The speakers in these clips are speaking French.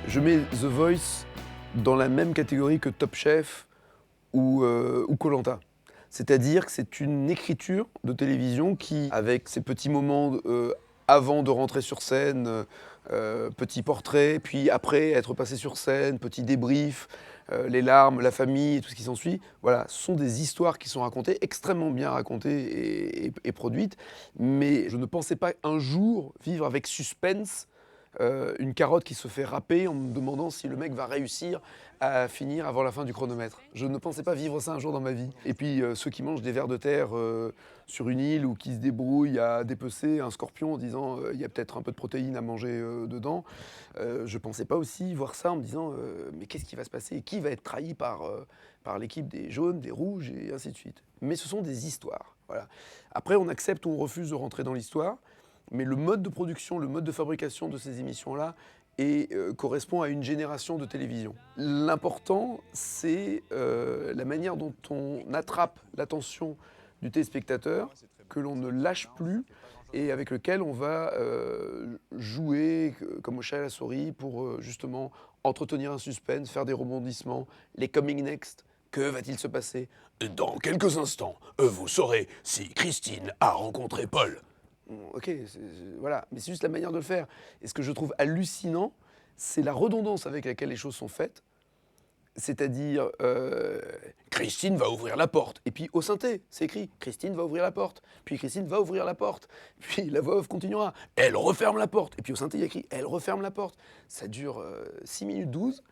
Je mets The Voice dans la même catégorie que Top Chef ou koh Lanta. C'est-à-dire que c'est une écriture de télévision qui, avec ses petits moments avant de rentrer sur scène, petit portrait, puis après être passé sur scène, petit débrief, les larmes, la famille et tout ce qui s'ensuit, voilà, ce sont des histoires qui sont racontées, extrêmement bien racontées et produites, mais je ne pensais pas un jour vivre avec suspense une carotte qui se fait râper en me demandant si le mec va réussir à finir avant la fin du chronomètre. Je ne pensais pas vivre ça un jour dans ma vie. Et puis ceux qui mangent des vers de terre sur une île ou qui se débrouillent à dépecer un scorpion en disant il y a peut-être un peu de protéines à manger dedans. Je ne pensais pas aussi voir ça en me disant mais qu'est-ce qui va se passer? Qui va être trahi par l'équipe des jaunes, des rouges et ainsi de suite. Mais ce sont des histoires. Voilà. Après, on accepte ou on refuse de rentrer dans l'histoire. Mais le mode de production, le mode de fabrication de ces émissions-là correspond à une génération de télévision. L'important, c'est la manière dont on attrape l'attention du téléspectateur, que l'on ne lâche plus et avec lequel on va jouer comme au chat et à la souris pour justement entretenir un suspense, faire des rebondissements, les coming next. Que va-t-il se passer? Dans quelques instants, vous saurez si Christine a rencontré Paul. Ok, voilà, mais c'est juste la manière de le faire. Et ce que je trouve hallucinant, c'est la redondance avec laquelle les choses sont faites. C'est-à-dire, Christine va ouvrir la porte. Et puis au synthé, c'est écrit, Christine va ouvrir la porte. Puis Christine va ouvrir la porte. Puis la voix off continuera. Elle referme la porte. Et puis au synthé, il y a écrit, elle referme la porte. Ça dure 6 minutes 12.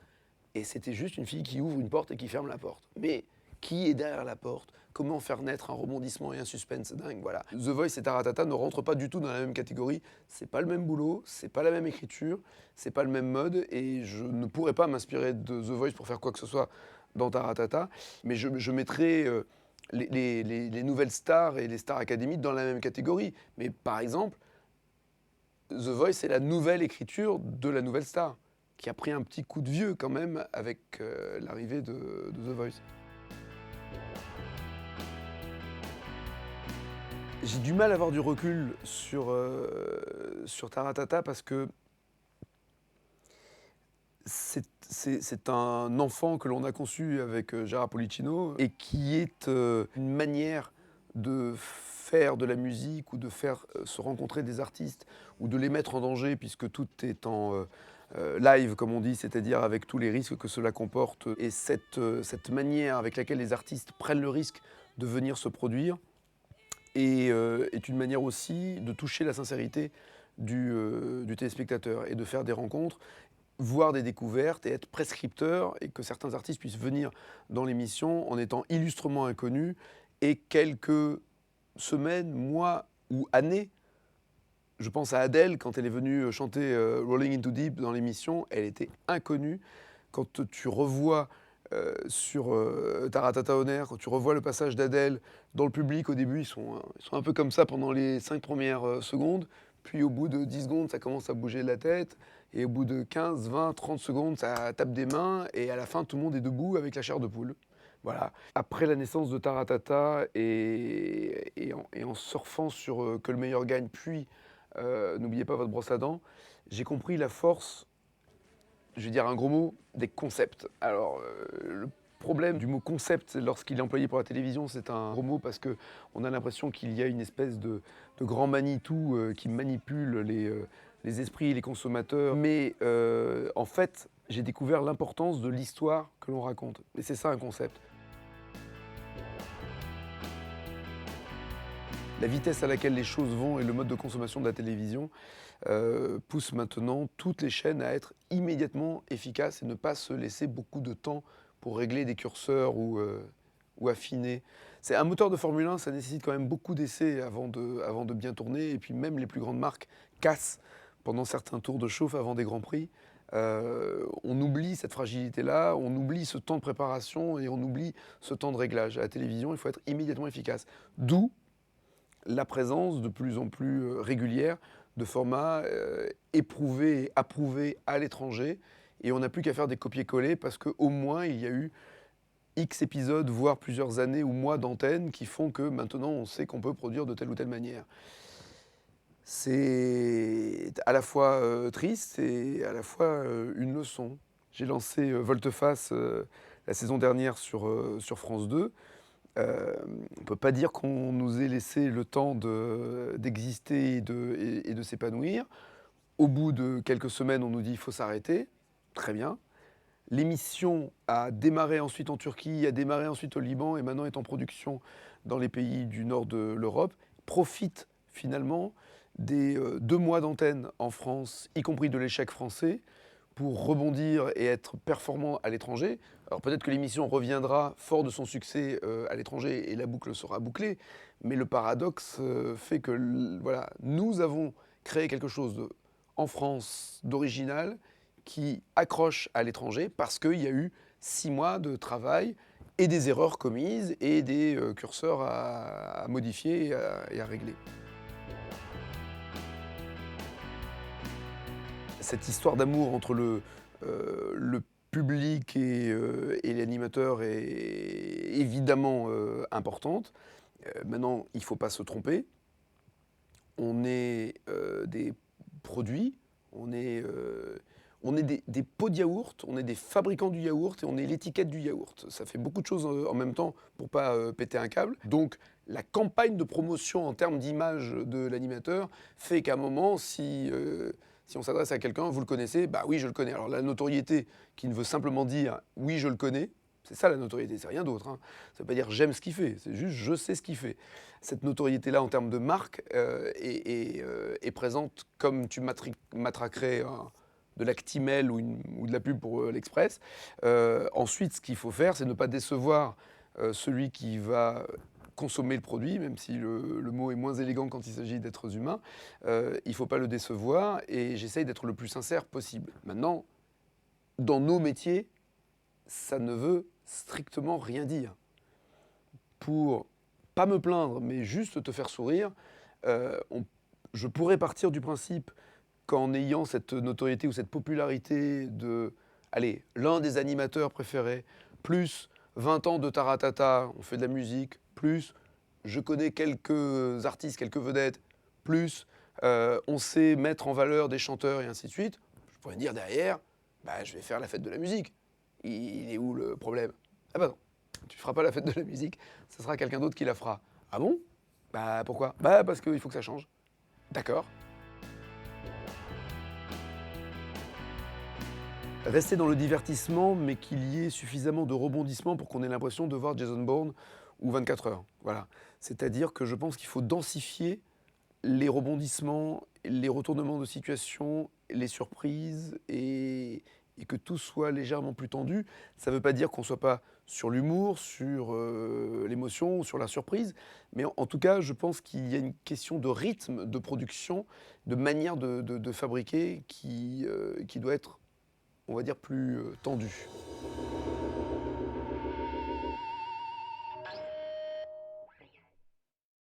Et c'était juste une fille qui ouvre une porte et qui ferme la porte. Mais qui est derrière la porte? Comment faire naître un rebondissement et un suspense dingue? Voilà. The Voice et Taratata ne rentrent pas du tout dans la même catégorie. C'est pas le même boulot, c'est pas la même écriture, c'est pas le même mode. Et je ne pourrais pas m'inspirer de The Voice pour faire quoi que ce soit dans Taratata. Mais je mettrais les nouvelles stars et les Star Academy dans la même catégorie. Mais par exemple, The Voice, c'est la nouvelle écriture de la nouvelle star, qui a pris un petit coup de vieux quand même avec l'arrivée de The Voice. J'ai du mal à avoir du recul sur Taratata parce que c'est un enfant que l'on a conçu avec Gérard Policino et qui est une manière de faire de la musique ou de faire se rencontrer des artistes ou de les mettre en danger puisque tout est en live comme on dit, c'est-à-dire avec tous les risques que cela comporte. Et cette manière avec laquelle les artistes prennent le risque de venir se produire est une manière aussi de toucher la sincérité du téléspectateur et de faire des rencontres, voir des découvertes et être prescripteur et que certains artistes puissent venir dans l'émission en étant illustrement inconnus et quelques semaines, mois ou années. Je pense à Adèle, quand elle est venue chanter Rolling Into Deep dans l'émission, elle était inconnue. Quand tu revois sur Taratata On Air, quand tu revois le passage d'Adèle dans le public, au début, ils sont un peu comme ça pendant les 5 premières secondes. Puis au bout de 10 secondes, ça commence à bouger la tête. Et au bout de 15, 20, 30 secondes, ça tape des mains. Et à la fin, tout le monde est debout avec la chair de poule. Voilà. Après la naissance de Taratata et en surfant sur Que le meilleur gagne, puis N'oubliez pas votre brosse à dents, j'ai compris la force, je vais dire un gros mot, des concepts. Alors, le problème du mot concept, lorsqu'il est employé pour la télévision, c'est un gros mot parce qu'on a l'impression qu'il y a une espèce de grand Manitou qui manipule les esprits et les consommateurs. Mais en fait, j'ai découvert l'importance de l'histoire que l'on raconte. Et c'est ça un concept. La vitesse à laquelle les choses vont et le mode de consommation de la télévision pousse maintenant toutes les chaînes à être immédiatement efficaces et ne pas se laisser beaucoup de temps pour régler des curseurs ou affiner. C'est un moteur de Formule 1, ça nécessite quand même beaucoup d'essais avant de bien tourner. Et puis même les plus grandes marques cassent pendant certains tours de chauffe avant des grands prix. On oublie cette fragilité-là, on oublie ce temps de préparation et on oublie ce temps de réglage. À la télévision, il faut être immédiatement efficace. D'où la présence de plus en plus régulière de formats éprouvés et approuvés à l'étranger. Et on n'a plus qu'à faire des copier-coller parce qu'au moins il y a eu X épisodes, voire plusieurs années ou mois d'antenne qui font que maintenant on sait qu'on peut produire de telle ou telle manière. C'est à la fois triste et à la fois une leçon. J'ai lancé Volte-Face la saison dernière sur France 2. On ne peut pas dire qu'on nous ait laissé le temps d'exister et de s'épanouir. Au bout de quelques semaines, on nous dit qu'il faut s'arrêter. Très bien. L'émission a démarré ensuite en Turquie, a démarré ensuite au Liban et maintenant est en production dans les pays du nord de l'Europe. Profite finalement des 2 mois d'antenne en France, y compris de l'échec français, pour rebondir et être performant à l'étranger. Alors peut-être que l'émission reviendra fort de son succès à l'étranger et la boucle sera bouclée, mais le paradoxe fait que voilà, nous avons créé quelque chose en France d'original qui accroche à l'étranger parce qu'il y a eu 6 mois de travail et des erreurs commises et des curseurs à modifier et à régler. Cette histoire d'amour entre le public et l'animateur est évidemment importante. Maintenant, il ne faut pas se tromper. On est des produits, on est des pots de yaourt, on est des fabricants du yaourt et on est l'étiquette du yaourt. Ça fait beaucoup de choses en même temps pour pas péter un câble. Donc la campagne de promotion en termes d'image de l'animateur fait qu'à un moment, si on s'adresse à quelqu'un, vous le connaissez, bah oui, je le connais. Alors la notoriété qui ne veut simplement dire oui, je le connais, c'est ça la notoriété, c'est rien d'autre. Hein. Ça ne veut pas dire j'aime ce qu'il fait, c'est juste je sais ce qu'il fait. Cette notoriété-là en termes de marque est présente comme tu matraquerais de l'Actimel ou de la pub pour l'Express. Ensuite, ce qu'il faut faire, c'est ne pas décevoir celui qui va consommer le produit, même si le mot est moins élégant quand il s'agit d'êtres humains. Il ne faut pas le décevoir et j'essaye d'être le plus sincère possible. Maintenant, dans nos métiers, ça ne veut strictement rien dire. Pour pas me plaindre, mais juste te faire sourire, je pourrais partir du principe qu'en ayant cette notoriété ou cette popularité de, allez, l'un des animateurs préférés, plus 20 ans de taratata, on fait de la musique, plus je connais quelques artistes, quelques vedettes, plus on sait mettre en valeur des chanteurs et ainsi de suite, je pourrais dire derrière, bah, je vais faire la fête de la musique. Il est où le problème? Ah bah non, tu feras pas la fête de la musique, ce sera quelqu'un d'autre qui la fera. Ah bon? Bah pourquoi? Bah parce qu'il faut que ça change. D'accord. Rester dans le divertissement, mais qu'il y ait suffisamment de rebondissements pour qu'on ait l'impression de voir Jason Bourne ou 24 heures. Voilà. C'est-à-dire que je pense qu'il faut densifier les rebondissements, les retournements de situation, les surprises et que tout soit légèrement plus tendu. Ça ne veut pas dire qu'on ne soit pas sur l'humour, sur l'émotion, sur la surprise, mais en tout cas, je pense qu'il y a une question de rythme, de production, de manière de fabriquer qui doit être, on va dire, plus tendu.